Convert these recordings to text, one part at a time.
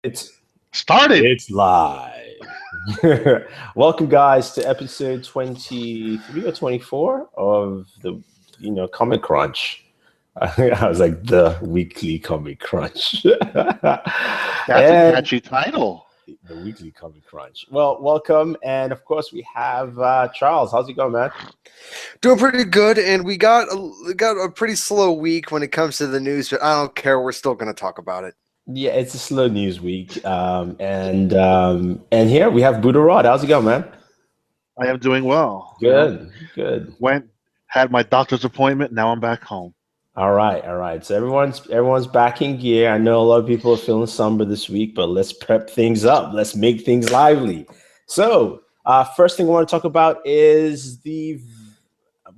It's Started. it's live. Welcome, guys, to episode 23 or 24 of the Comic Crunch. I was like the weekly Comic Crunch. That's a And catchy title. the weekly Comic Crunch. Well, welcome, and of course we have Charles. How's it going, man? Doing pretty good, and we got a pretty slow week when it comes to the news, but I don't care. We're still going to talk about it. Yeah, it's a slow news week, and here we have Boored. How's it going, man? I am doing well. Good, good. Had my doctor's appointment. Now I'm back home. All right, all right. So everyone's back in gear. I know a lot of people are feeling somber this week, but let's prep things up. Let's make things lively. So, first thing I want to talk about is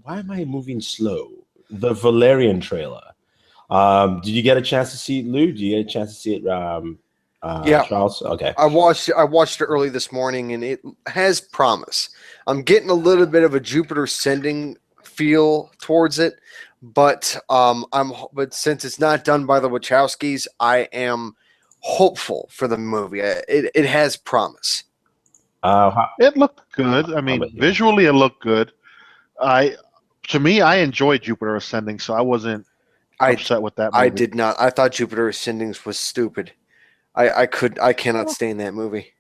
why am I moving slow? The Valerian trailer. Did you get a chance to see it, Lou? Did you get a chance to see it, Yeah. Charles? Okay. I watched it early this morning, and it has promise. I'm getting a little bit of a Jupiter Ascending feel towards it, but but since it's not done by the Wachowskis, I am hopeful for the movie. It has promise. It looked good. I mean, visually it looked good. To me, I enjoyed Jupiter Ascending, so I wasn't upset with that movie. I did not. I thought Jupiter Ascending was stupid. I cannot stand that movie.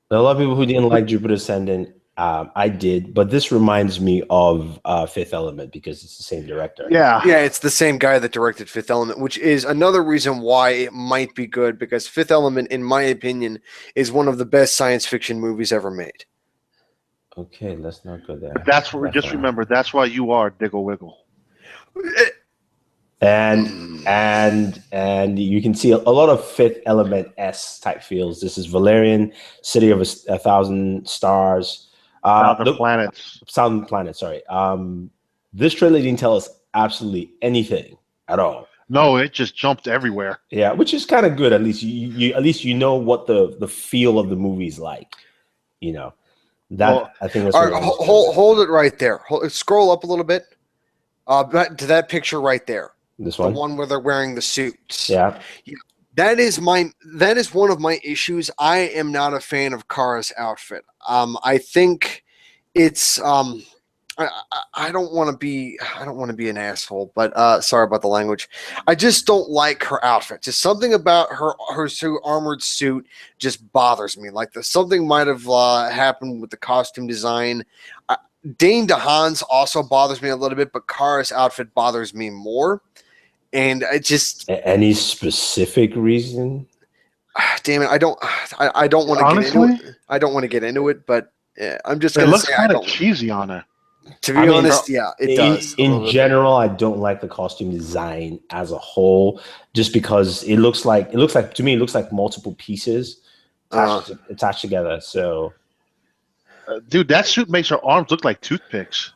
There are a lot of people who didn't like Jupiter Ascending. I did, but this reminds me of Fifth Element because it's the same director. Yeah, it's the same guy that directed Fifth Element, which is another reason why it might be good, because Fifth Element, in my opinion, is one of the best science fiction movies ever made. Okay, let's not go there. Just remember, that's why you are Diggle Wiggle. And you can see a lot of Fifth Element-esque type feels. This is Valerian, City of a Thousand Stars. Thousand Planets. Thousand Planets, sorry. This trailer didn't tell us absolutely anything at all. No, it just jumped everywhere. Yeah, which is kind of good. At least you know what the feel of the movie's like. You know, I think that's all right. Hold it right there. Scroll up a little bit. To that picture right there. This one, the one where they're wearing the suits. Yeah. That is one of my issues. I am not a fan of Kara's outfit. I think it's I don't want to be an asshole, but sorry about the language. I just don't like her outfit. Just something about her armored suit just bothers me. Like something might have happened with the costume design. Dane DeHaan's also bothers me a little bit, but Kara's outfit bothers me more. And I just any specific reason? Damn it! I don't want to get into it. I don't want to get into it, but I'm just going to say it looks kind of cheesy on her. To be honest, yeah, it does. In general, I don't like the costume design as a whole, just because it looks like to me it looks like multiple pieces attached together. So, dude, that suit makes her arms look like toothpicks.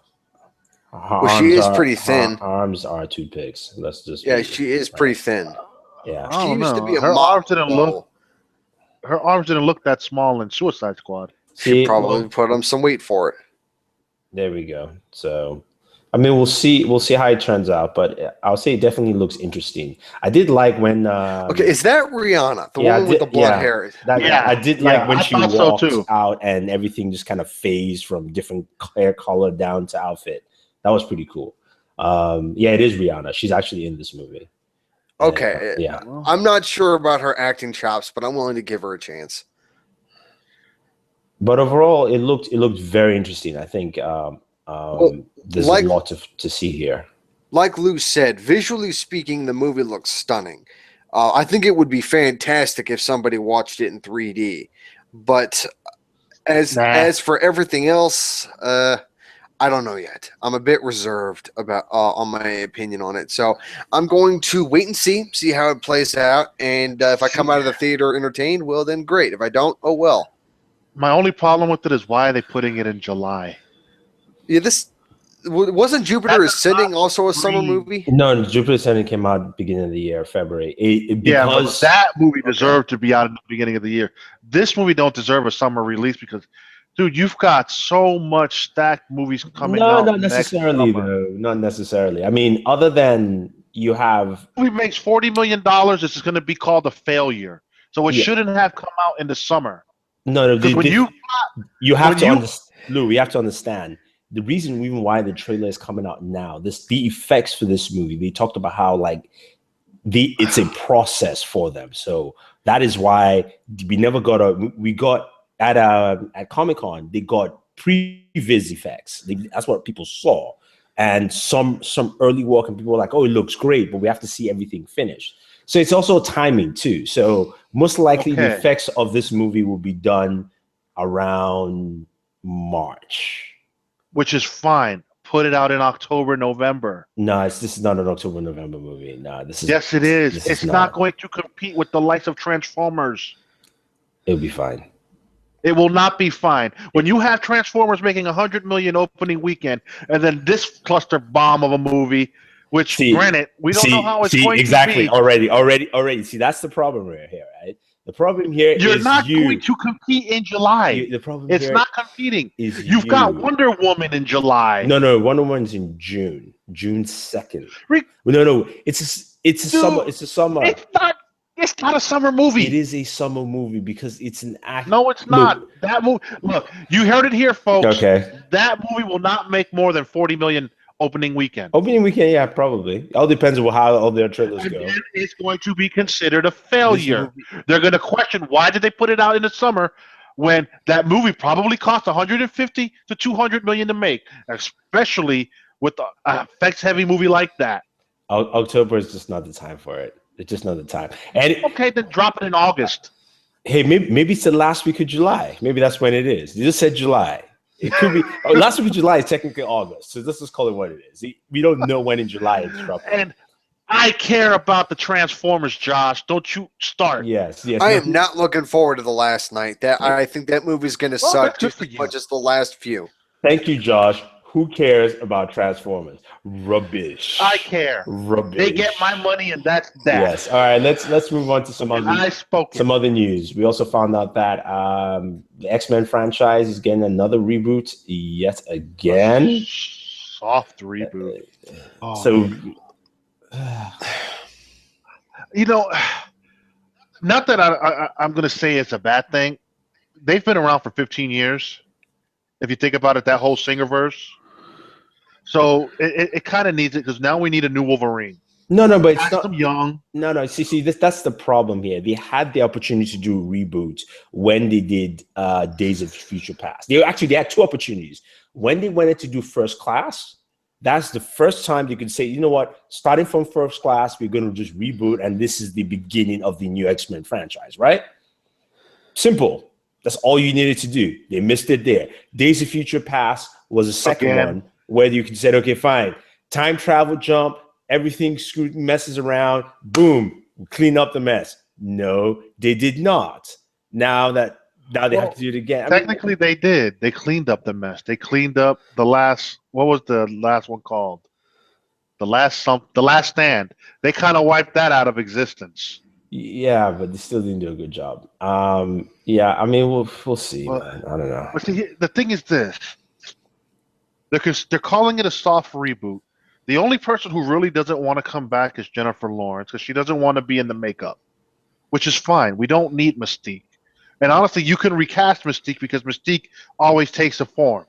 Well, she is pretty thin. Her arms are toothpicks. Let's just she is pretty thin. Yeah, she used to be a her arms didn't look that small in Suicide Squad. She probably put on some weight for it. There we go. So, I mean, we'll see how it turns out, but I'll say it definitely looks interesting. I did like when. Okay, is that Rihanna, the woman with the blonde hair? I did like when she walked out and everything just kind of phased from different hair color down to outfit. That was pretty cool. Yeah, it is Rihanna. She's actually in this movie. Okay. Yeah. I'm not sure about her acting chops, but I'm willing to give her a chance. But overall, it looked very interesting. I think there's a lot to see here. Like Lou said, visually speaking, the movie looks stunning. I think it would be fantastic if somebody watched it in 3D. But as for everything else, I don't know yet. I'm a bit reserved about on my opinion on it. So I'm going to wait and see how it plays out. And if I come out of the theater entertained, well, then great. If I don't, oh well. My only problem with it is why are they putting it in July? Yeah, this wasn't Jupiter Ascending also a summer movie? No, Jupiter Ascending came out beginning of the year, February. Because that movie deserved to be out in the beginning of the year. This movie don't deserve a summer release because, dude, you've got so much stacked movies coming out. No, not necessarily, though. Not necessarily. I mean, other than you have... The movie makes $40 million. This is going to be called a failure. So it shouldn't have come out in the summer. No, Because you have to understand, Lou. You have to understand the reason even why the trailer is coming out now. The effects for this movie. They talked about how like it's a process for them. So that is why we never got we got at Comic-Con, they got previs effects. That's what people saw. And some early work, and people were like, oh, it looks great, but we have to see everything finished. So it's also timing too. So most likely the effects of this movie will be done around March. Which is fine. Put it out in October, November. No, this is not an October, November movie. No, this is. Yes, it is. It's not going to compete with the likes of Transformers. It'll be fine. It will not be fine. When you have Transformers making $100 million opening weekend, and then this cluster bomb of a movie, which granted, we don't know how it's going to be. Already. See, that's the problem right here, right? The problem here You're not going to compete in July. The problem it's not competing. You've got Wonder Woman in July. No, Wonder Woman's in June 2nd. No, it's a summer. It's a summer. It's not a summer movie. It is a summer movie because it's an act. No, it's not. That movie. Look, you heard it here, folks. Okay. That movie will not make more than $40 million opening weekend. Opening weekend, yeah, probably. It all depends on how all their trailers go. And it's going to be considered a failure. They're going to question why did they put it out in the summer when that movie probably cost 150 to 200 million to make, especially with an effects-heavy movie like that. October is just not the time for it. It's just not the time. And okay, then drop it in August. Hey, maybe it's the last week of July. Maybe that's when it is. You just said July. It could be last week of July is technically August. So let's just call it what it is. We don't know when in July it's dropping. And I care about the Transformers, Josh. Don't you start. Yes. I am not looking forward to the last night. I think that movie's going to suck just as much as the last few. Thank you, Josh. Who cares about Transformers? Rubbish. I care. Rubbish. They get my money, and that's that. Yes. All right. Let's move on to some other news. We also found out that the X-Men franchise is getting another reboot yet again. Soft reboot. So, not that I'm going to say it's a bad thing. They've been around for 15 years. If you think about it, that whole Singerverse. So it kind of needs it because now we need a new Wolverine. No, but it's not young. No. See, that's the problem here. They had the opportunity to do a reboot when they did Days of Future Past. They had two opportunities. When they wanted to do First Class, that's the first time they could say, you know what, starting from First Class, we're going to just reboot, and this is the beginning of the new X-Men franchise, right? Simple. That's all you needed to do. They missed it there. Days of Future Past was the second one where you could say, okay, fine, time travel jump, everything messes around, boom, clean up the mess. No, they did not. Now they have to do it again. Technically, they did. They cleaned up the mess. They cleaned up the last. What was the last one called? The last stand. They kind of wiped that out of existence. Yeah, but they still didn't do a good job. Yeah, I mean, we'll see. Man. I don't know. But see, the thing is this: they're calling it a soft reboot. The only person who really doesn't want to come back is Jennifer Lawrence because she doesn't want to be in the makeup, which is fine. We don't need Mystique. And honestly, you can recast Mystique because Mystique always takes a form.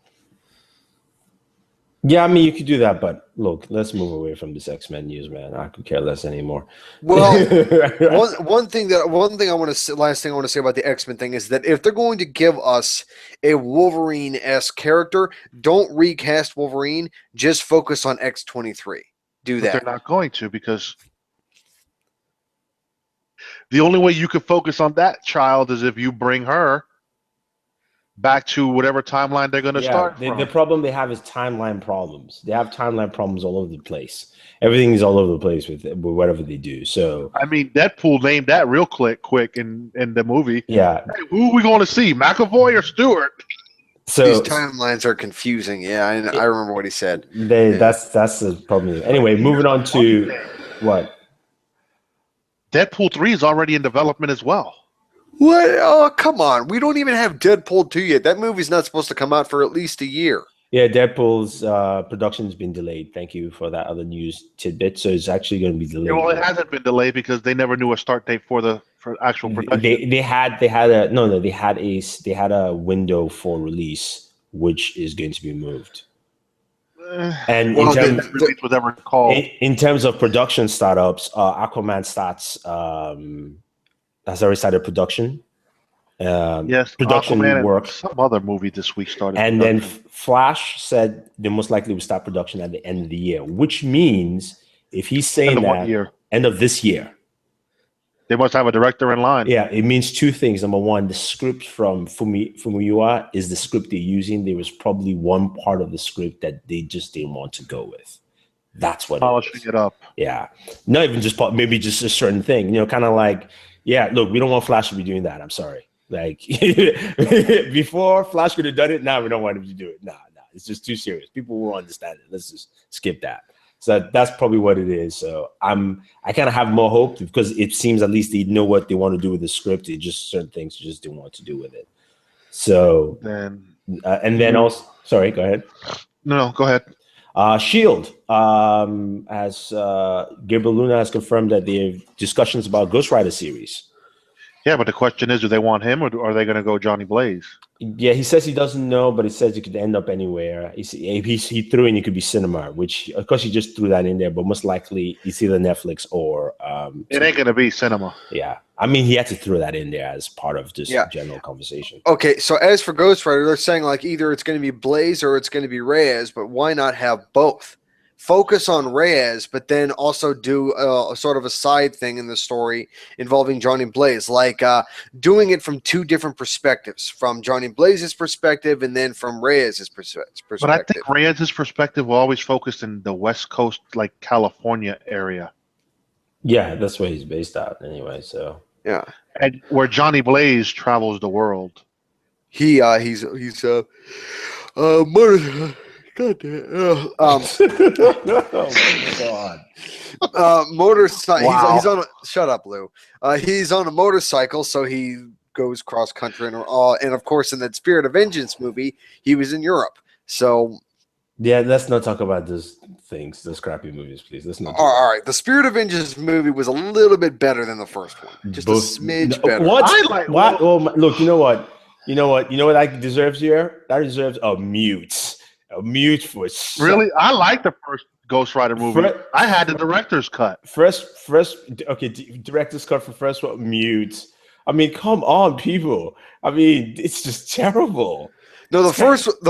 Yeah, I mean, you could do that, but look, let's move away from this X-Men news, man. I could care less anymore. Well, last thing I want to say about the X-Men thing is that if they're going to give us a Wolverine-esque character, don't recast Wolverine. Just focus on X-23. Do that. But they're not going to because the only way you could focus on that child is if you bring her back to whatever timeline they're going to start from. The problem they have is timeline problems. They have timeline problems all over the place. Everything is all over the place with whatever they do. So I mean, Deadpool named that real quick in the movie. Yeah. Hey, who are we going to see, McAvoy or Stewart? So these timelines are confusing. Yeah, I remember what he said. That's the problem. Anyway, moving on to what? Deadpool 3 is already in development as well. What? Oh, come on. We don't even have Deadpool 2 yet. That movie's not supposed to come out for at least a year. Yeah, Deadpool's production has been delayed. Thank you for that other news tidbit. So it's actually going to be delayed. Yeah, well, it hasn't been delayed because they never knew a start date for actual production. They had a window for release, which is going to be moved. And Well, release was ever called. In terms of production startups, Aquaman has already started production. Yes, production Aquaman work. And some other movie this week started. And production. then Flash said they most likely will start production at the end of the year, which means if he's saying end of this year, they must have a director in line. Yeah, it means two things. Number one, the script from Fumiyua is the script they're using. There was probably one part of the script that they just didn't want to go with. That's what polishing it up. Yeah, not even just maybe just a certain thing. Kind of like, yeah, look, we don't want Flash to be doing that. I'm sorry. Like before, Flash could have done it. Now we don't want him to do it. Nah, it's just too serious. People will understand it. Let's just skip that. So that's probably what it is. So I kind of have more hope because it seems at least they know what they want to do with the script. It just certain things just didn't want to do with it. So then and then also, sorry, go ahead. No, go ahead. Shield, as Gabriel Luna has confirmed that they have discussions about Ghost Rider series. Yeah, but the question is, do they want him or are they going to go Johnny Blaze? Yeah, he says he doesn't know, but he says it could end up anywhere. He threw in it could be cinema, which of course he just threw that in there, but most likely it's either Netflix or it ain't going to be cinema. Yeah, I mean he had to throw that in there as part of just general conversation. Okay, so as for Ghost Rider, they're saying like either it's going to be Blaze or it's going to be Reyes, but why not have both? Focus on Reyes, but then also do a sort of a side thing in the story involving Johnny Blaze, like doing it from two different perspectives, from Johnny Blaze's perspective and then from Reyes's perspective. But I think Reyes's perspective will always focus in the West Coast, like California area. Yeah, that's where he's based out anyway. So yeah, and where Johnny Blaze travels the world. He's God damn. Oh my God. Motorcycle. Wow. He's on. Shut up, Lou. He's on a motorcycle, so he goes cross country, and of course, in that Spirit of Vengeance movie, he was in Europe. So yeah, let's not talk about those things, those crappy movies, please. Let's not. All right, the Spirit of Vengeance movie was a little bit better than the first one, just a smidge better. What? What? Well, look, you know what that deserves here? That deserves a mute. A mute for really. I like the first Ghost Rider movie. I had the director's cut. Director's cut for first one. Mute. I mean, come on, people. I mean, it's just terrible. No, the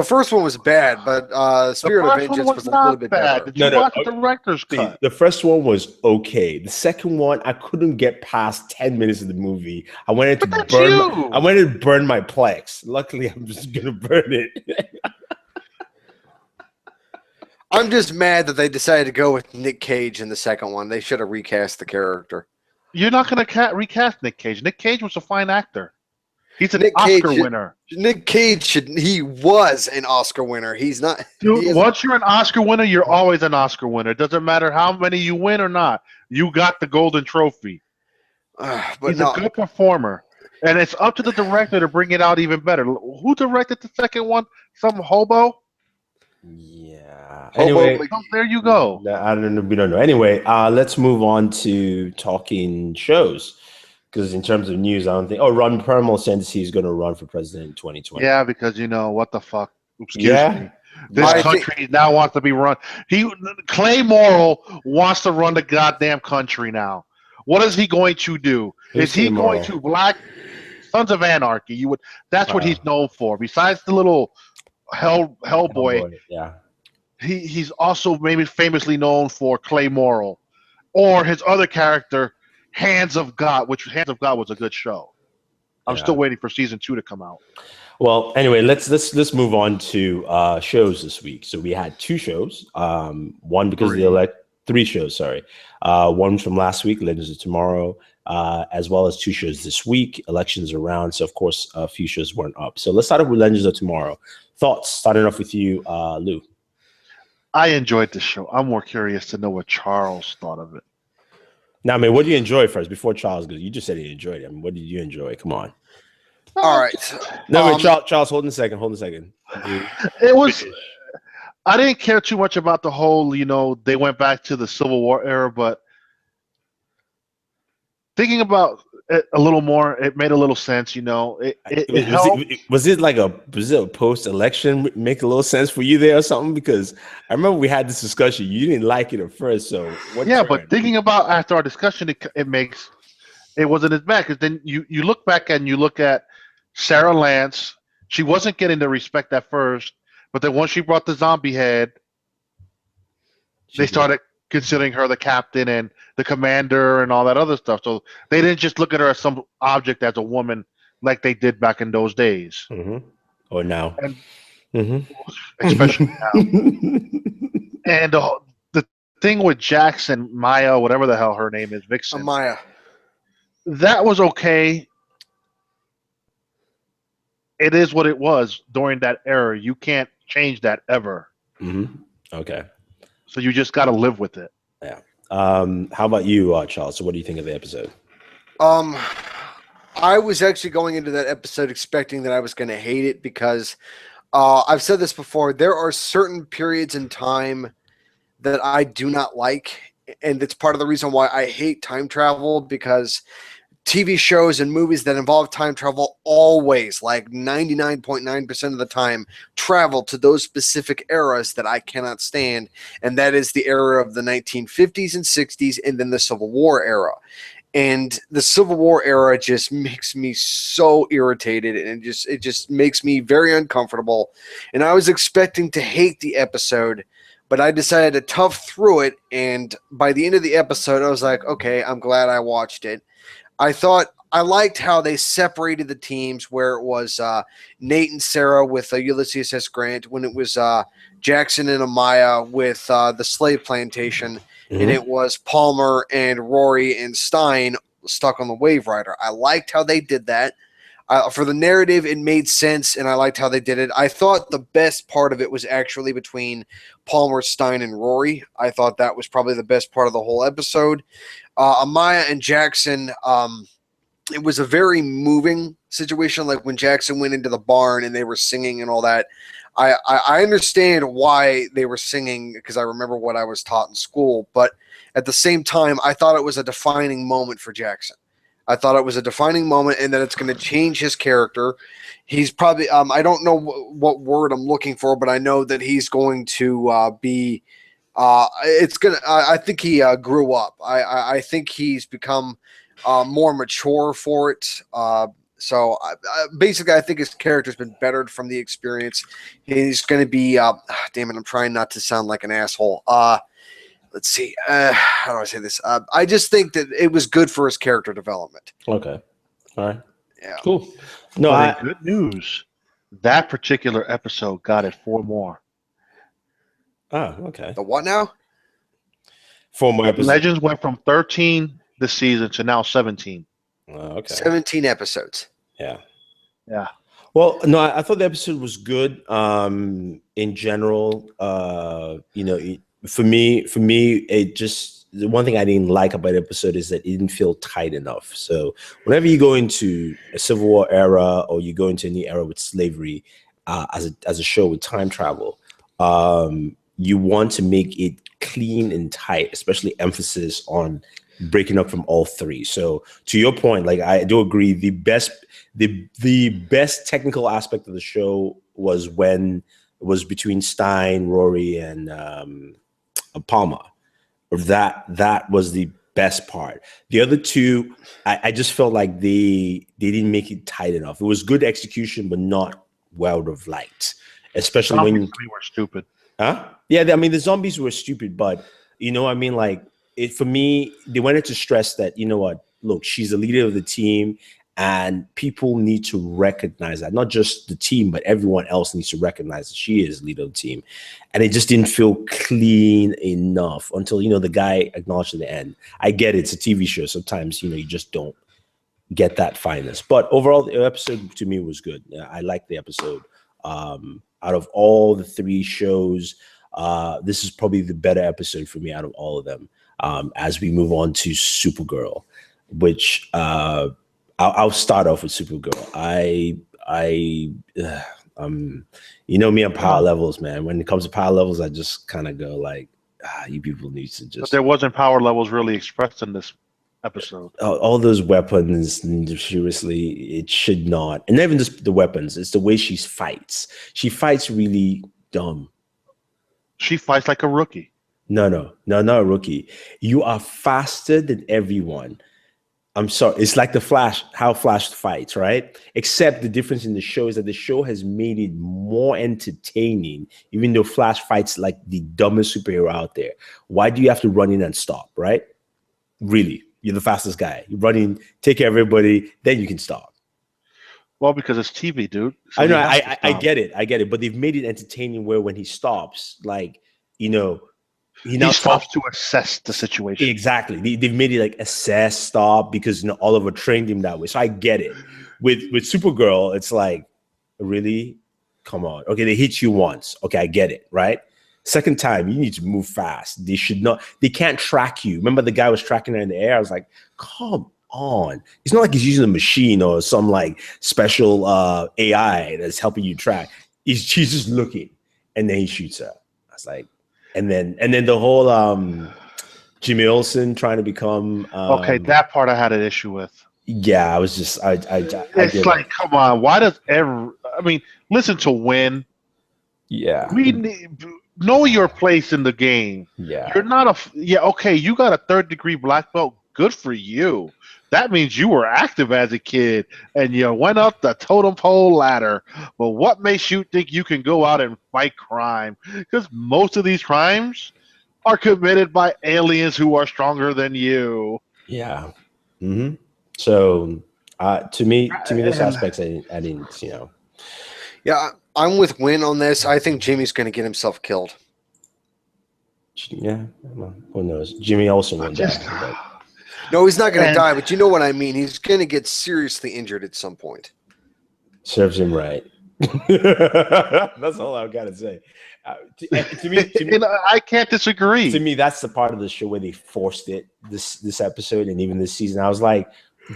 first one was bad, but Spirit of Vengeance was a little bit better. Did you watch the director's cut? The first one was okay. The second one, I couldn't get past 10 minutes of the movie. I wanted to burn my Plex. Luckily, I'm just gonna burn it. I'm just mad that they decided to go with Nick Cage in the second one. They should have recast the character. You're not going to recast Nick Cage. Nick Cage was a fine actor. He's an Oscar winner. Nick Cage he was an Oscar winner. He's not. Dude, once you're an Oscar winner, you're always an Oscar winner. It doesn't matter how many you win or not. You got the golden trophy. He's a good performer. And it's up to the director to bring it out even better. Who directed the second one? Some hobo? Yeah. Anyway, there you go. I don't know. We don't know. Anyway, let's move on to talking shows. Because in terms of news, I don't think. Oh, Ron Perlman says he's going to run for president in 2020. Yeah, because what the fuck? Excuse me. This country now wants to be run. Clay Morrell wants to run the goddamn country now. What is he going to do? Is he going to Black Sons of Anarchy? That's what he's known for. Besides the little Hellboy, yeah. He's also maybe famously known for Clay Morrell, or his other character, Hands of God, which Hands of God was a good show. I'm still waiting for season 2 to come out. Well, anyway, let's move on to shows this week. So we had 2 shows. One because of the 3 shows. Sorry, one from last week, Legends of Tomorrow, as well as 2 shows this week. Elections around, so of course a few shows weren't up. So let's start off with Legends of Tomorrow. Thoughts? Starting off with you, Lou. I enjoyed the show. I'm more curious to know what Charles thought of it. Now, I mean, what do you enjoy first before Charles goes? You just said you enjoyed it. I mean, what did you enjoy? Come on. All right. No, wait, Charles, hold on a second. It was. I didn't care too much about the whole, they went back to the Civil War era, but thinking about a little more. It made a little sense, you know. It helped. Was it like a post-election make a little sense for you there or something? Because I remember we had this discussion. You didn't like it at first, so what? Yeah, but thinking about after our discussion, it wasn't as bad because then you look back and you look at Sarah Lance. She wasn't getting the respect at first, but then once she brought the zombie head, they started considering her the captain and the commander and all that other stuff. So they didn't just look at her as some object, as a woman, like they did back in those days. Or now. And especially now. And the thing with Jackson, Maya, whatever the hell her name is, Vixen. Maya. That was okay. It is what it was during that era. You can't change that ever. Okay. So you just got to live with it. Yeah. How about you, Charles? So what do you think of the episode? I was actually going into that episode expecting that I was going to hate it because I've said this before. There are certain periods in time that I do not like, and it's part of the reason why I hate time travel, because TV shows and movies that involve time travel always, like 99.9% of the time, travel to those specific eras that I cannot stand, and that is the era of the 1950s and 60s and then the Civil War era. And the Civil War era just makes me so irritated, and it just makes me very uncomfortable. And I was expecting to hate the episode, but I decided to tough through it, and by the end of the episode, I was like, okay, I'm glad I watched it. I liked how they separated the teams, where it was Nate and Sarah with Ulysses S. Grant, when it was Jackson and Amaya with the slave plantation, and it was Palmer and Rory and Stein stuck on the Wave Rider. I liked how they did that. For the narrative, it made sense, and I liked how they did it. I thought the best part of it was actually between Palmer, Stein, and Rory. I thought that was probably the best part of the whole episode. Amaya and Jackson, it was a very moving situation, like when Jackson went into the barn and they were singing and all that. I understand why they were singing, because I remember what I was taught in school, but at the same time, I thought it was a defining moment for Jackson. I thought it was a defining moment, and that it's going to change his character. He's probably, I don't know what word I'm looking for, but I know that he's going to be, I think he grew up. I think he's become more mature for it. So basically, I think his character's been bettered from the experience. He's going to be, damn it, I'm trying not to sound like an asshole. Let's see. How do I say this? I just think that it was good for his character development. Okay. All right. Yeah. Cool. No, Good news. That particular episode got it 4 more. Oh, okay. The what now? 4 more episodes. Legends went from 13 this season to now 17. Okay. 17 episodes. Yeah. Yeah. Well, no, I thought the episode was good. In general, for me, it just, the one thing I didn't like about the episode is that it didn't feel tight enough. So whenever you go into a Civil War era, or you go into a new era with slavery, as a show with time travel, you want to make it clean and tight, especially emphasis on breaking up from all three. So to your point, like, I do agree, the best technical aspect of the show was when it was between Stein, Rory, and Palmer. That was the best part. The other two, I just felt like they didn't make it tight enough. It was good execution, but not well of light. Especially when we were stupid. Huh? Yeah, I mean, the zombies were stupid, but I mean, like, it, for me, they wanted to stress that, look, she's the leader of the team, and people need to recognize that. Not just the team, but everyone else needs to recognize that she is leader of the team. And it just didn't feel clean enough until, the guy acknowledged at the end. I get it, it's a TV show. Sometimes, you just don't get that fineness. But overall, the episode to me was good. I liked the episode. Out of all the 3 shows, this is probably the better episode for me out of all of them. As we move on to Supergirl, which I'll start off with Supergirl. Me on power levels, man. When it comes to power levels, I just kind of go like, you people need to just. But there wasn't power levels really expressed in this episode. All those weapons, seriously, it should not. And not even just the weapons, it's the way she fights. She fights really dumb. She fights like a rookie. No, not a rookie. You are faster than everyone. I'm sorry. It's like the Flash, how Flash fights, right? Except the difference in the show is that the show has made it more entertaining, even though Flash fights like the dumbest superhero out there. Why do you have to run in and stop, right? Really, you're the fastest guy. You run in, take care of everybody, then you can stop. Well, because it's TV, dude. So I know, I get it. But they've made it entertaining where when he stops, like, you know, he stops to assess the situation. Exactly. They've made it like assess, stop, because you know Oliver trained him that way. So I get it. With Supergirl, it's like, really? Come on. Okay, they hit you once. Okay, I get it, right? Second time, you need to move fast. They can't track you. Remember the guy was tracking her in the air? I was like, come on. It's not like he's using a machine or some like special AI that's helping you track. She's just looking, and then he shoots her. I was like, and then the whole Jimmy Olsen trying to become okay, that part I had an issue with. Yeah, I was just it's like, come on, why does listen to Win. Yeah. Know your place in the game. Yeah. You're not okay, you got a 3rd-degree black belt. Good for you. That means you were active as a kid and you went up the totem pole ladder. But what makes you think you can go out and fight crime? Because most of these crimes are committed by aliens who are stronger than you. Yeah. Mm-hmm. So to me, those aspects I didn't, you know. Yeah, I'm with Win on this. I think Jimmy's going to get himself killed. Yeah, well, who knows? Jimmy also won't die. No, he's not going to die, but you know what I mean. He's going to get seriously injured at some point. Serves him right. That's all I've got to say. To me, I can't disagree. To me, that's the part of the show where they forced it this episode and even this season. I was like,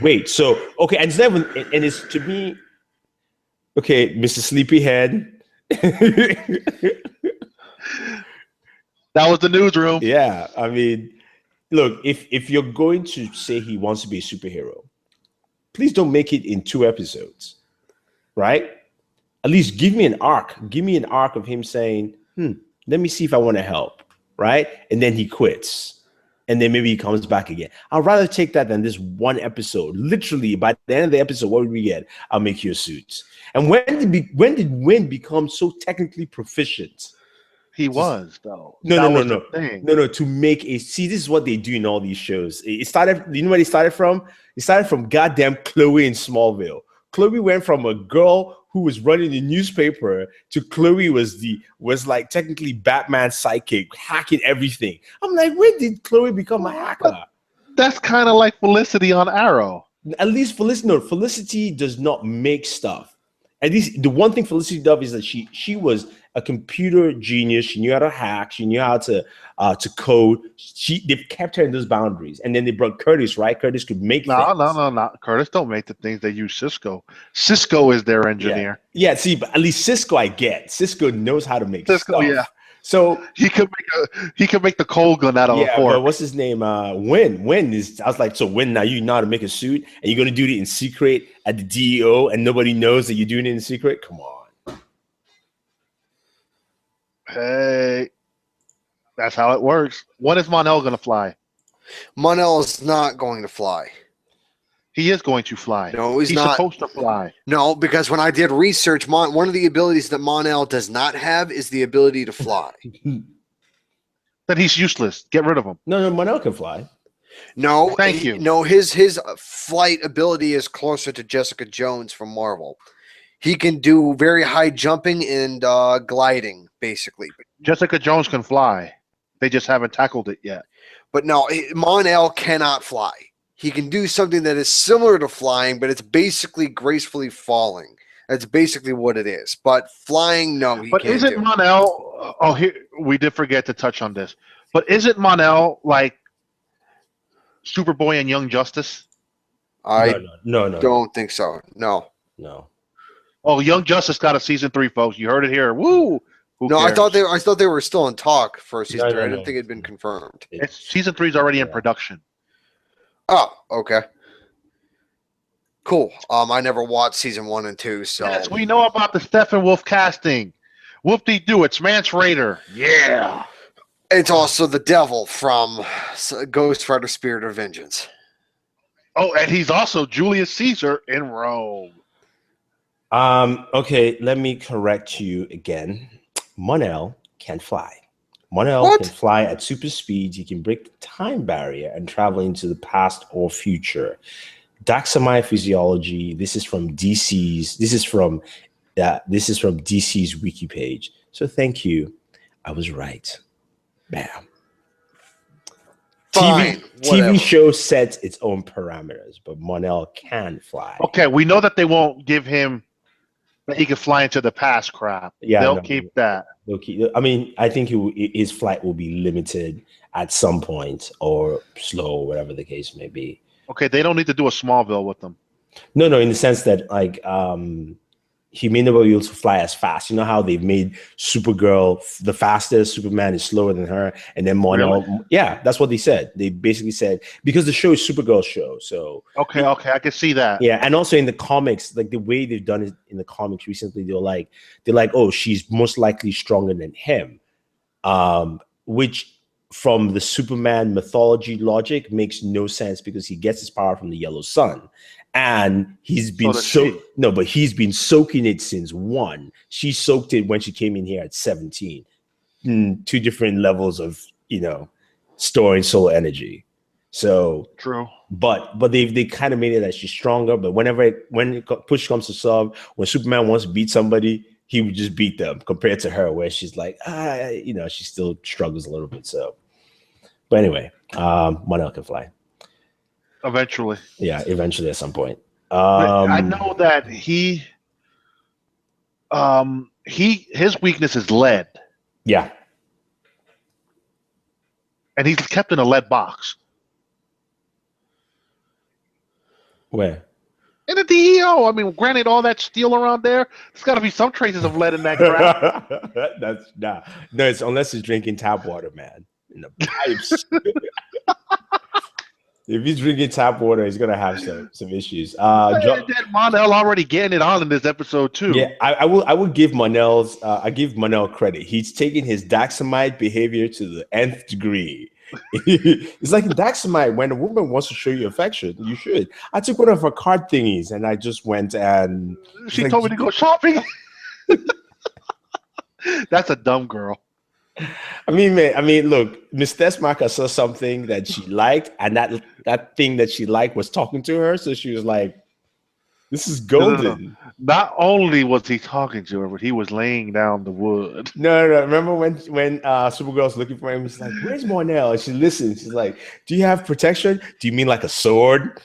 wait, so okay, and it's to me, okay, Mr. Sleepyhead. That was the newsroom. Yeah, I mean, look, if you're going to say he wants to be a superhero, please don't make it in 2 episodes, right? At least give me an arc. Give me an arc of him saying, let me see if I want to help, right? And then he quits. And then maybe he comes back again. I'd rather take that than this 1 episode. Literally, by the end of the episode, what would we get? I'll make you a suit. And when did Win become so technically proficient? He was, though. No. To make this is what they do in all these shows. It started, you know where it started from? It started from goddamn Chloe in Smallville. Chloe went from a girl who was running the newspaper to Chloe was like technically Batman's sidekick, hacking everything. I'm like, when did Chloe become a hacker? That's kind of like Felicity on Arrow. At least Felicity does not make stuff. At least the one thing Felicity does is that she was a computer genius. She knew how to hack. She knew how to code. They've kept her in those boundaries. And then they brought Curtis, right? Curtis could make things. No. Curtis don't make the things. They use Cisco. Cisco is their engineer. Yeah, see, but at least Cisco I get. Cisco knows how to make stuff. Yeah. So he could make the cold gun out of a fork. But what's his name? Win is. I was like, so Win, now you know how to make a suit, and you're gonna do it in secret at the DEO, and nobody knows that you're doing it in secret. Come on. Hey, that's how it works. When is Mon-El gonna fly? Mon-El is not going to fly. He is going to fly. No, he's not supposed to fly. No, because when I did research, one of the abilities that Mon-El does not have is the ability to fly. Then he's useless. Get rid of him. No, Mon-El can fly. No, thank you. No, his flight ability is closer to Jessica Jones from Marvel. He can do very high jumping and gliding, basically. Jessica Jones can fly. They just haven't tackled it yet. But no, Mon-El cannot fly. He can do something that is similar to flying, but it's basically gracefully falling. That's basically what it is. But flying, no, he but can't. But isn't Mon-El? Oh, here we did forget to touch on this. But isn't Mon-El like Superboy and Young Justice? I don't think so. No. Oh, Young Justice got a season 3, folks. You heard it here. Woo! Who no, cares? I thought they were still in talk for season 3. I didn't think it had been confirmed. Season 3 is already in production. Oh, okay. Cool. I never watched season 1 and 2, so Yes, we know about the Steppenwolf casting. Whoop-de-doo, it's Mance Raider. Yeah. it's also the devil from Ghost Rider: Spirit of Vengeance. Oh, and he's also Julius Caesar in Rome. Okay, let me correct you again. Mon-El can fly. Mon-El What? can fly at super speeds. He can break the time barrier and travel into the past or future. Daxamite physiology. This is from DC's. This is from DC's wiki page. So thank you. I was right. Bam. Fine, whatever. TV show sets its own parameters, but Mon-El can fly. Okay, we know that they won't give him that he can fly into the past crap. Yeah, They'll no, keep that. they'll keep, I mean, I think his flight will be limited at some point or slow, whatever the case may be. Okay, they don't need to do a Smallville with them. No, in the sense that like he may never be able to fly as fast. You know how they've made Supergirl the fastest, Superman is slower than her, and then Mon-El. Really? Yeah, that's what they said. They basically said because the show is Supergirl's show, so Okay, I can see that. yeah, and also in the comics, like the way they've done it in the comics recently, they're like, oh, she's most likely stronger than him, which from the Superman mythology logic makes no sense because he gets his power from the yellow sun. And he's been but he's been soaking it since 1. She soaked it when she came in here at 17. 2 different levels of, storing solar energy. So True. But they kind of made it that she's stronger. But when push comes to shove, when Superman wants to beat somebody, he would just beat them compared to her, where she's like, she still struggles a little bit. So, but anyway, Mon-El can fly. Eventually. Yeah, eventually at some point. I know that his weakness is lead. Yeah. And he's kept in a lead box. Where? In the DEO. I mean, granted, all that steel around there, there's got to be some traces of lead in that crap. That's no, it's unless he's drinking tap water, man. In the pipes. If he's drinking tap water, he's gonna have some issues. That Mon-El already getting it on in this episode too. Yeah, I will give I give Mon-El credit. He's taking his Daxamite behavior to the nth degree. It's like in Daxamite, when a woman wants to show you affection, you should. I took one of her card thingies and I just went and she told me to go shopping. That's a dumb girl. I mean, look, Miss Tessmacher saw something that she liked, and that thing that she liked was talking to her, so she was like, "This is golden." No. Not only was he talking to her, but he was laying down the wood. No. Remember when Supergirl's looking for him? He's like, "Where's Mon-El?" And she listens. She's like, "Do you have protection? Do you mean like a sword?"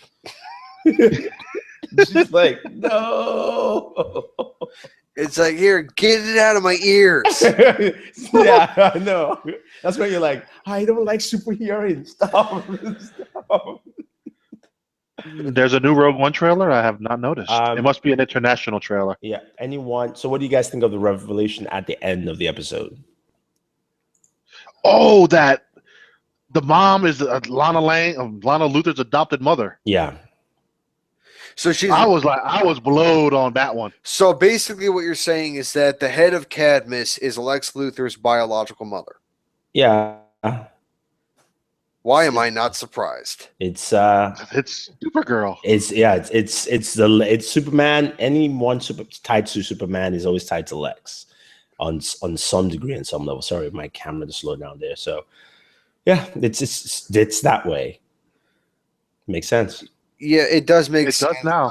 She's like, "No." It's like, here, get it out of my ears. Yeah, I know. That's when you're like, I don't like superhearing stuff. There's a new Rogue One trailer. I have not noticed. It must be an international trailer. Yeah. So what do you guys think of the revelation at the end of the episode? Oh, that the mom is Lana Luthor's adopted mother. Yeah. So I was blowed on that one. So basically what you're saying is that the head of Cadmus is Lex Luthor's biological mother. Yeah. Why am I not surprised? It's Supergirl. It's Superman. Anyone tied to Superman is always tied to Lex on some degree and some level. Sorry, my camera just slowed down there. So yeah, it's that way. Makes sense. Yeah, it does make sense. It does now.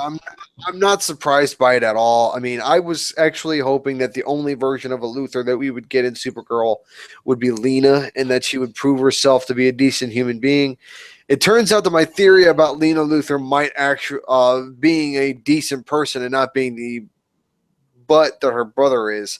I'm not surprised by it at all. I mean, I was actually hoping that the only version of a Luthor that we would get in Supergirl would be Lena, and that she would prove herself to be a decent human being. It turns out that my theory about Lena Luthor might actually being a decent person and not being the butt that her brother is.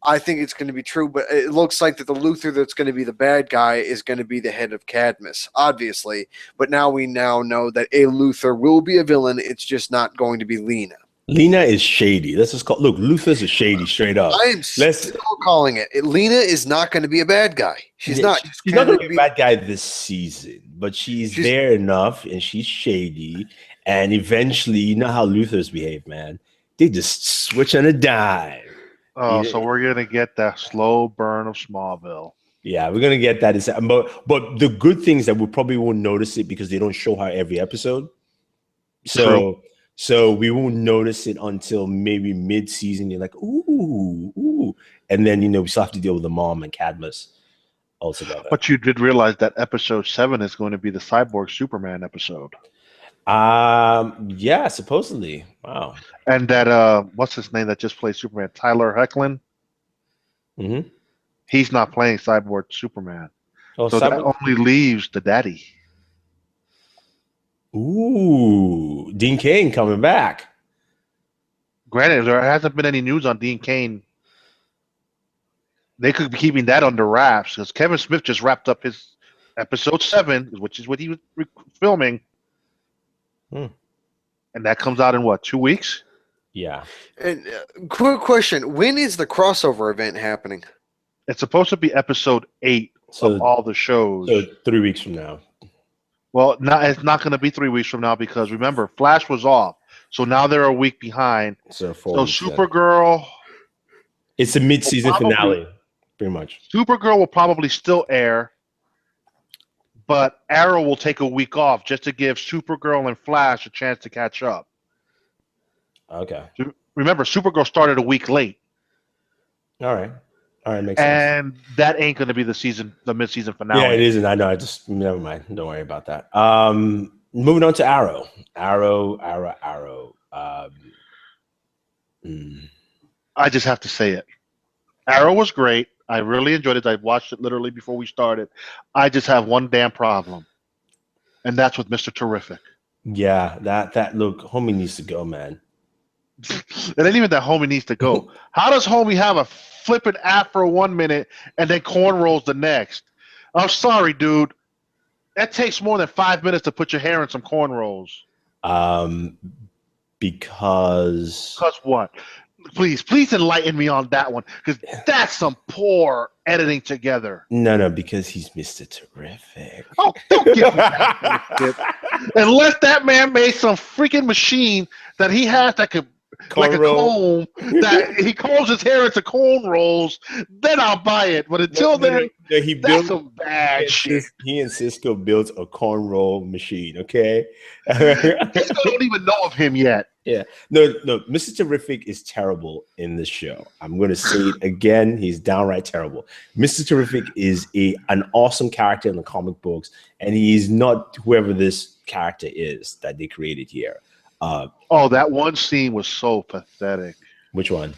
I think it's going to be true, but it looks like that the Luthor that's going to be the bad guy is going to be the head of Cadmus, obviously. But now we know that a Luthor will be a villain. It's just not going to be Lena. Lena is shady. Let's just call. Look, Luther's is shady, straight up. I am still calling it. Lena is not going to be a bad guy. She's not. She's not going to be a bad guy this season, but she's there enough, and she's shady. And eventually, you know how Luthers behave, man. They just switch on a dime. Oh, so we're gonna get that slow burn of Smallville. Yeah, we're gonna get that. But the good thing is that we probably won't notice it because they don't show her every episode. So we won't notice it until maybe mid-season. You're like, ooh, and then we still have to deal with the mom and Cadmus altogether. But you did realize that episode 7 is going to be the Cyborg Superman episode. Yeah, supposedly. Wow. And that what's his name that just plays Superman? Tyler Hoechlin. Mm-hmm. He's not playing Cyborg Superman. Oh, so that only leaves the daddy. Ooh, Dean Cain coming back. Granted, there hasn't been any news on Dean Cain. They could be keeping that under wraps because Kevin Smith just wrapped up his episode 7, which is what he was filming. And that comes out in what, 2 weeks? Yeah. And quick question: when is the crossover event happening? It's supposed to be episode 8 of all the shows. So 3 weeks from now. Well, it's not going to be 3 weeks from now because remember, Flash was off, so now they're a week behind. So Supergirl. It's a mid-season finale, pretty much. Supergirl will probably still air, but Arrow will take a week off just to give Supergirl and Flash a chance to catch up. Okay. Remember, Supergirl started a week late. All right, makes sense. And that ain't going to be the mid-season finale. Yeah, it isn't. I know. Never mind. Don't worry about that. Moving on to Arrow. Arrow. I just have to say it. Arrow was great. I really enjoyed it. I watched it literally before we started. I just have one damn problem, and that's with Mr. Terrific. Yeah, that look, homie needs to go, man. It ain't even that homie needs to go. How does homie have a flipping afro 1 minute and then cornrows the next? I'm sorry, dude. That takes more than 5 minutes to put your hair in some cornrows. Because what? Please enlighten me on that one, because that's some poor editing together. No, because he's Mr. Terrific. Oh, don't give me that. Unless that man made some freaking machine that he has that could, like a comb, that he combs his hair into cornrows, then I'll buy it. But until then, that's some bad shit. He and Cisco built a cornrow machine, okay? Cisco don't even know of him yet. Yeah. No, Mr. Terrific is terrible in this show. I'm going to say it again. He's downright terrible. Mr. Terrific is an awesome character in the comic books, and he is not whoever this character is that they created here. That one scene was so pathetic. Which one?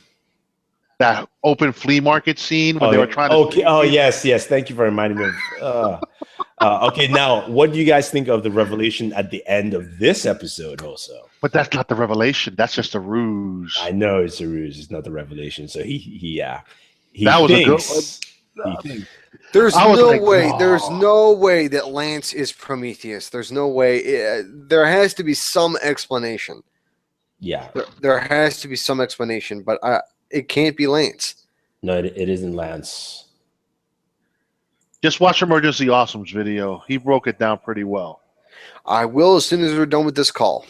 That open flea market scene when they were trying to... Okay. Oh, yes. Thank you for reminding me of... okay, now, what do you guys think of the revelation at the end of this episode also? But that's not the revelation. That's just a ruse. I know it's a ruse. It's not the revelation. So he that was thinks, a good... There's no way. There's no way that Lance is Prometheus. There's no way. There has to be some explanation. Yeah. There has to be some explanation, but it can't be Lance. No, it isn't Lance. Just watch Emergency Awesome's video. He broke it down pretty well. I will as soon as we're done with this call.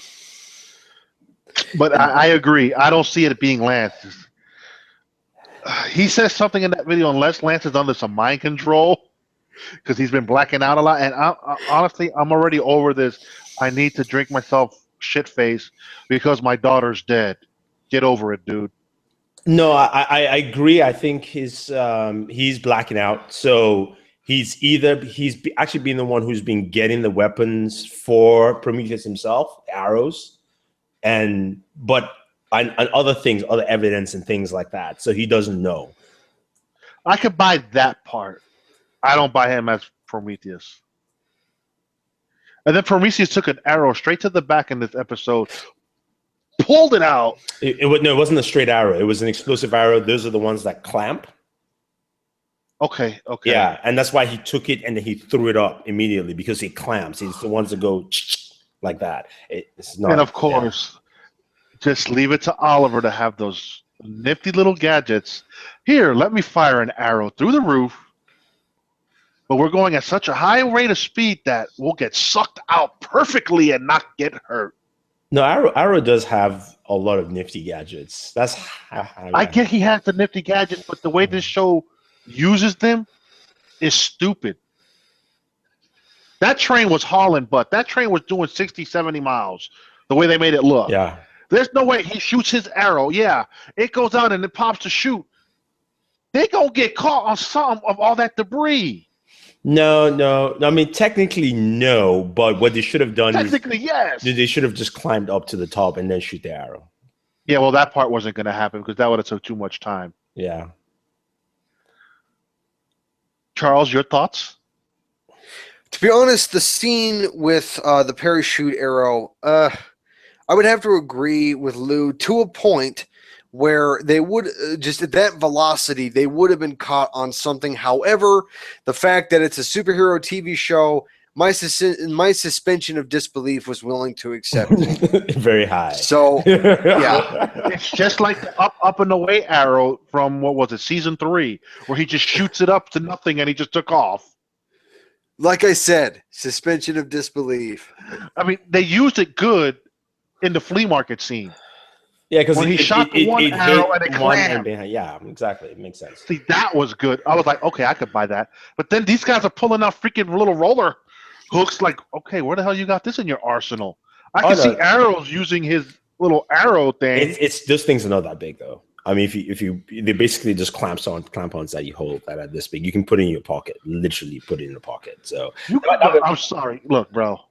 But I agree. I don't see it being Lance. He says something in that video, unless Lance is under some mind control, because he's been blacking out a lot. And honestly, I'm already over this. I need to drink myself shit face because my daughter's dead. Get over it, dude. No, I agree. I think he's blacking out. So he's actually being the one who's been getting the weapons for Prometheus himself, arrows, but other things, other evidence and things like that. So he doesn't know. I could buy that part. I don't buy him as Prometheus. And then Prometheus took an arrow straight to the back in this episode, pulled it out. It wasn't a straight arrow. It was an explosive arrow. Those are the ones that clamp. Okay. Yeah, and that's why he took it and then he threw it up immediately because it clamps. It's the ones that go like that. It's not. And of course, Just leave it to Oliver to have those nifty little gadgets. Here, let me fire an arrow through the roof. But we're going at such a high rate of speed that we'll get sucked out perfectly and not get hurt. No, Arrow does have a lot of nifty gadgets. That's I get he has the nifty gadgets, but the way this show uses them is stupid. That train was hauling butt. That train was doing 60, 70 miles, the way they made it look. Yeah. There's no way he shoots his arrow. Yeah, it goes out and it pops to shoot. They gonna get caught on some of all that debris. No. I mean, technically, no. But what they should have done Technically, yes. They should have just climbed up to the top and then shoot the arrow. Yeah, well, that part wasn't going to happen because that would have took too much time. Yeah. Charles, your thoughts? To be honest, the scene with the parachute arrow, I would have to agree with Lou to a point where they would just at that velocity, they would have been caught on something. However, the fact that it's a superhero TV show, my suspension of disbelief was willing to accept it. Very high. So, yeah. It's just like the up and away arrow from, what was it, season 3, where he just shoots it up to nothing and he just took off. Like I said, suspension of disbelief. I mean, they used it good in the flea market scene. Yeah, because when he shot one arrow and it clammed. Yeah, exactly. It makes sense. See, that was good. I was like, okay, I could buy that. But then these guys are pulling out freaking little roller hooks. Like, okay, where the hell you got this in your arsenal? I can see Arrows using his little arrow thing. It's those things are not that big though. I mean, if you they basically just clamp-ons that you hold that are this big. You can put it in your pocket, literally put it in the pocket. So I'm sorry. Look, bro,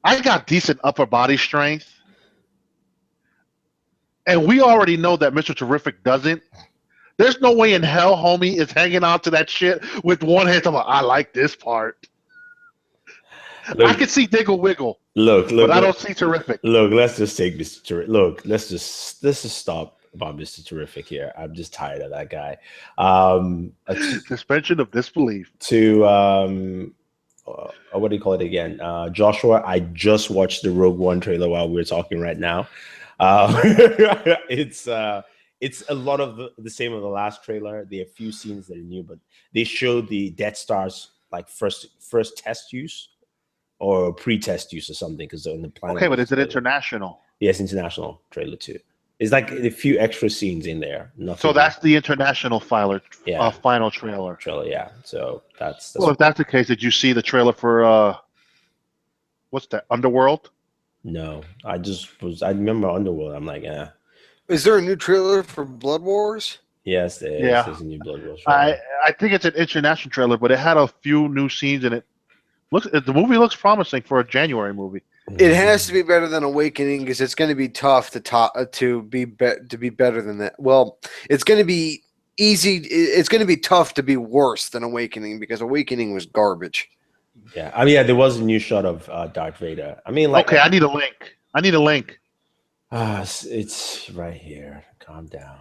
I got decent upper body strength. And we already know that Mr. Terrific doesn't. There's no way in hell homie is hanging on to that shit with one hand. I'm like, I like this part. Look, I can see Diggle Wiggle. But I don't see Terrific. Look, let's just take Mr. Terrific. Look, let's just stop about Mr. Terrific here. I'm just tired of that guy. Suspension of disbelief. To what do you call it again? Joshua, I just watched the Rogue One trailer while we were talking right now. It's a lot of the same of the last trailer. There are a few scenes that are new, but they showed the Death Star's like first test use or pre-test use or something because they're on the planet. Okay, but is it international? Yes, international trailer too. It's like a few extra scenes in there. Nothing. So that's the international final trailer. Yeah. So that's well. If that's the case, did you see the trailer for what's that? Underworld? No, I remember Underworld. I'm like, eh. Is there a new trailer for Blood Wars? Yes, there is. Yeah. There's a new Blood Wars trailer. I think it's an international trailer, but it had a few new scenes in it. The movie looks promising for a January movie. It has to be better than Awakening because it's going to be tough to be better than that. Well, it's going to be easy. It's going to be tough to be worse than Awakening because Awakening was garbage. Yeah, I mean, yeah, there was a new shot of Darth Vader. I mean, like, okay, I need a link. It's right here. Calm down.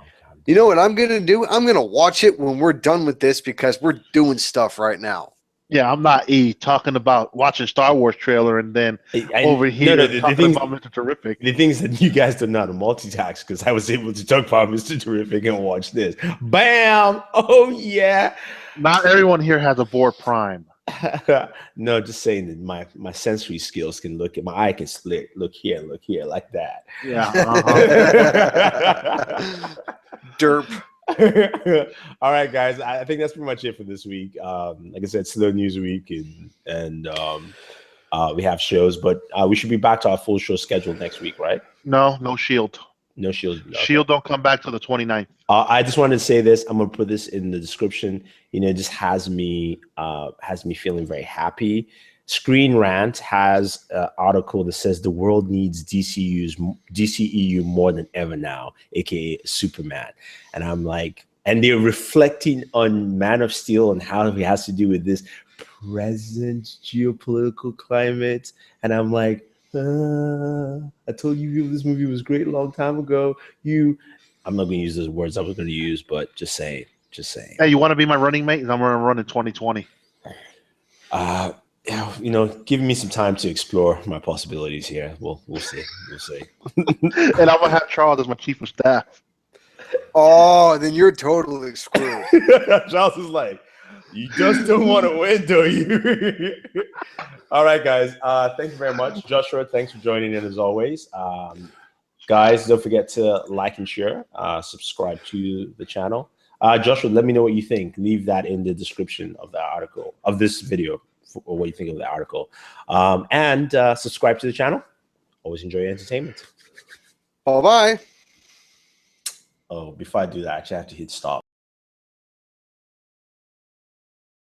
You know what I'm gonna do? I'm gonna watch it when we're done with this because we're doing stuff right now. Yeah, I'm not talking about watching Star Wars trailer and then over here talking about Mr. Terrific. The things that you guys do not multitask because I was able to talk about Mr. Terrific and watch this. Bam! Oh yeah. Not everyone here has a Boored Prime. No, just saying that my sensory skills can look at my eye can split. Look here, like that. Yeah. Derp. All right, guys. I think that's pretty much it for this week. Like I said, slow news week, and we have shows, but we should be back to our full show schedule next week, right? No Shield. No Shield. Okay. Shield don't come back till the 29th. I just wanted to say this. I'm gonna put this in the description. You know, it just has me feeling very happy. Screen Rant has an article that says the world needs DCEU more than ever now, aka Superman. And I'm like, and they're reflecting on Man of Steel and how he has to do with this present geopolitical climate. And I'm like, I told you this movie was great a long time ago. I'm not going to use those words I was going to use, but just saying. Hey, you want to be my running mate? I'm going to run in 2020. you know, giving me some time to explore my possibilities here. We'll see. We'll see. And I'm gonna have Charles as my chief of staff. Oh, then you're totally screwed. Charles is like, you just don't want to win, do you? All right, guys. Thank you very much, Joshua. Thanks for joining in as always. Guys, don't forget to like and share. Subscribe to the channel. Joshua, let me know what you think. Leave that in the description of the article of this video, or what you think of the article. And subscribe to the channel. Always enjoy your entertainment. Bye-bye. Oh, before I do that, I actually have to hit stop.